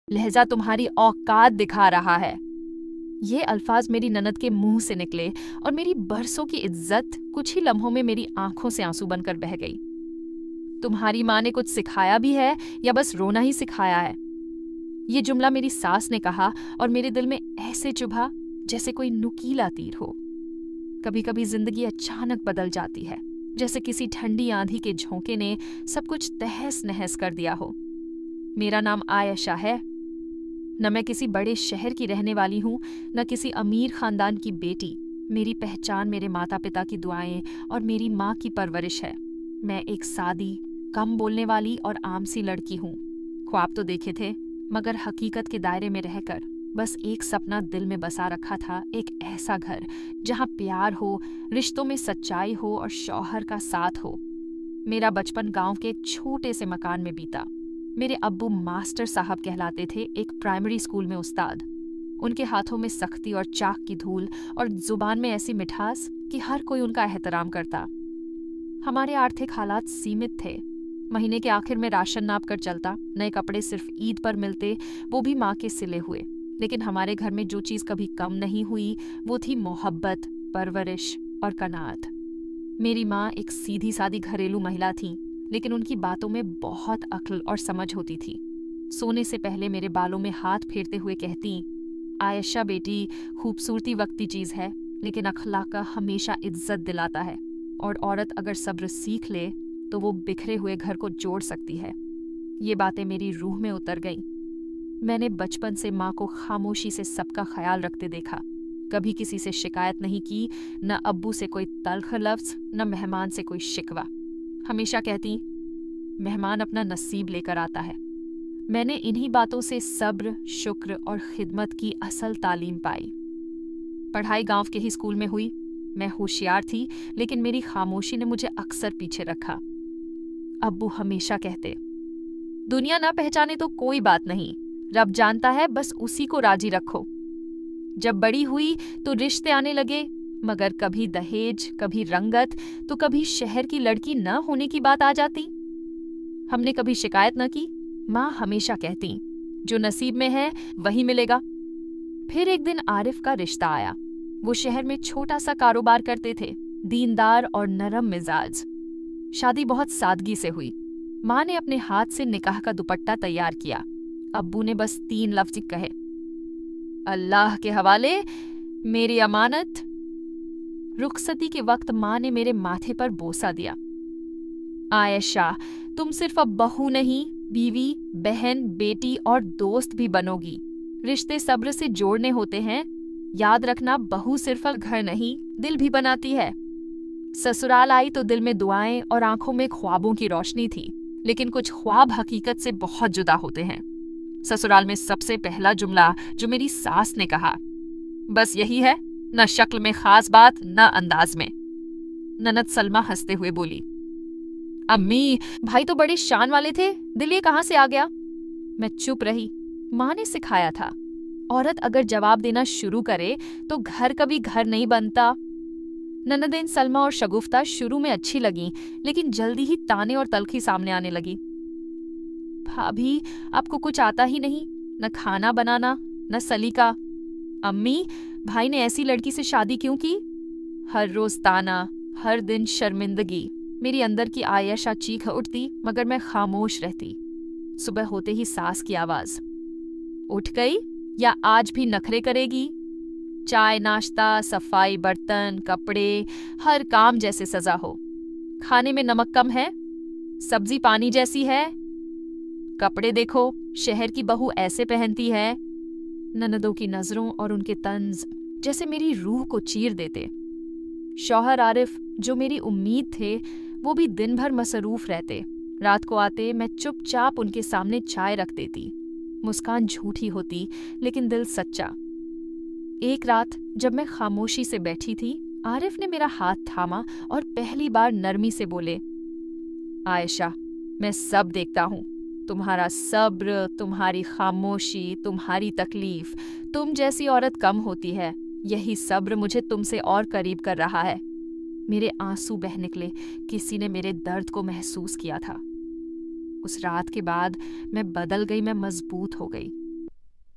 लहजा तुम्हारी औकात दिखा रहा है। ये अल्फाज मेरी ननद के मुंह से निकले और मेरी बरसों की इज्जत कुछ ही लम्हों में मेरी आंखों से आंसू बनकर बह गई। तुम्हारी माँ ने कुछ सिखाया भी है या बस रोना ही सिखाया है? ये जुमला मेरी सास ने कहा और मेरे दिल में ऐसे चुभा जैसे कोई नुकीला तीर हो। कभी कभी जिंदगी अचानक बदल जाती है, जैसे किसी ठंडी आंधी के झोंके ने सब कुछ तहस नहस कर दिया हो। मेरा नाम आयशा है। न मैं किसी बड़े शहर की रहने वाली हूँ, न किसी अमीर खानदान की बेटी। मेरी पहचान मेरे माता पिता की दुआएं और मेरी माँ की परवरिश है। मैं एक सादी, कम बोलने वाली और आम सी लड़की हूँ। ख्वाब तो देखे थे, मगर हकीकत के दायरे में रहकर बस एक सपना दिल में बसा रखा था, एक ऐसा घर जहाँ प्यार हो, रिश्तों में सच्चाई हो और शौहर का साथ हो। मेरा बचपन गांव के एक छोटे से मकान में बीता। मेरे अब्बू मास्टर साहब कहलाते थे, एक प्राइमरी स्कूल में उस्ताद। उनके हाथों में सख्ती और चाक की धूल और जुबान में ऐसी मिठास कि हर कोई उनका एहतराम करता। हमारे आर्थिक हालात सीमित थे। महीने के आखिर में राशन नाप कर चलता। नए कपड़े सिर्फ ईद पर मिलते, वो भी माँ के सिले हुए। लेकिन हमारे घर में जो चीज़ कभी कम नहीं हुई वो थी मोहब्बत, परवरिश और कनात। मेरी माँ एक सीधी सादी घरेलू महिला थी, लेकिन उनकी बातों में बहुत अक्ल और समझ होती थी। सोने से पहले मेरे बालों में हाथ फेरते हुए कहती, आयशा बेटी, खूबसूरती वक्ती चीज़ है, लेकिन अखलाक का हमेशा इज्जत दिलाता है, और औरत अगर सब्र सीख ले तो वो बिखरे हुए घर को जोड़ सकती है। ये बातें मेरी रूह में उतर गईं। मैंने बचपन से माँ को खामोशी से सबका ख्याल रखते देखा। कभी किसी से शिकायत नहीं की, न अब्बू से कोई तल्ख लफ्ज़, न मेहमान से कोई शिकवा। हमेशा कहती, मेहमान अपना नसीब लेकर आता है। मैंने इन्हीं बातों से सब्र, शुक्र और खिदमत की असल तालीम पाई। पढ़ाई गांव के ही स्कूल में हुई। मैं होशियार थी, लेकिन मेरी खामोशी ने मुझे अक्सर पीछे रखा। अब्बू हमेशा कहते, दुनिया ना पहचाने तो कोई बात नहीं, रब जानता है, बस उसी को राजी रखो। जब बड़ी हुई तो रिश्ते आने लगे, मगर कभी दहेज, कभी रंगत, तो कभी शहर की लड़की न होने की बात आ जाती। हमने कभी शिकायत न की। माँ हमेशा कहती, जो नसीब में है वही मिलेगा। फिर एक दिन आरिफ का रिश्ता आया। वो शहर में छोटा सा कारोबार करते थे, दीनदार और नरम मिजाज। शादी बहुत सादगी से हुई। माँ ने अपने हाथ से निकाह का दुपट्टा तैयार किया। अब्बू ने बस 3 लफ्ज कहे, अल्लाह के हवाले, मेरी अमानत। रुखसती के वक्त माँ ने मेरे माथे पर बोसा दिया। आयशा, तुम सिर्फ अब बहू नहीं, बीवी, बहन, बेटी और दोस्त भी बनोगी। रिश्ते सब्र से जोड़ने होते हैं। याद रखना, बहू सिर्फ घर नहीं, दिल भी बनाती है। ससुराल आई तो दिल में दुआएं और आंखों में ख्वाबों की रोशनी थी, लेकिन कुछ ख्वाब हकीकत से बहुत जुदा होते हैं। ससुराल में सबसे पहला जुमला जो मेरी सास ने कहा, बस यही है, न शक्ल में खास बात, न अंदाज में। ननद सलमा हंसते हुए बोली, अम्मी, भाई तो बड़े शान वाले थे, दिल ये कहाँ से आ गया? मैं चुप रही। माँ ने सिखाया था, औरत अगर जवाब देना शुरू करे तो घर कभी घर नहीं बनता। ननदें सलमा और शगुफ्ता शुरू में अच्छी लगी, लेकिन जल्दी ही ताने और तलखी सामने आने लगी। भाभी, आपको कुछ आता ही नहीं, न खाना बनाना, न सलीका। अम्मी, भाई ने ऐसी लड़की से शादी क्यों की? हर रोज ताना, हर दिन शर्मिंदगी। मेरी अंदर की आयशा चीख उठती, मगर मैं खामोश रहती। सुबह होते ही सास की आवाज, उठ गई या आज भी नखरे करेगी? चाय, नाश्ता, सफाई, बर्तन, कपड़े, हर काम जैसे सजा हो। खाने में नमक कम है, सब्जी पानी जैसी है। कपड़े देखो, शहर की बहू ऐसे पहनती है। ननदों की नजरों और उनके तंज जैसे मेरी रूह को चीर देते। शौहर आरिफ, जो मेरी उम्मीद थे, वो भी दिन भर मसरूफ रहते। रात को आते, मैं चुपचाप उनके सामने चाय रख देती। मुस्कान झूठी होती, लेकिन दिल सच्चा। एक रात जब मैं खामोशी से बैठी थी, आरिफ ने मेरा हाथ थामा और पहली बार नरमी से बोले, आयशा, मैं सब देखता हूँ, तुम्हारा सब्र, तुम्हारी खामोशी, तुम्हारी तकलीफ। तुम जैसी औरत कम होती है, यही सब्र मुझे तुमसे और करीब कर रहा है। मेरे आंसू बह निकले, किसी ने मेरे दर्द को महसूस किया था। उस रात के बाद मैं बदल गई, मैं मजबूत हो गई।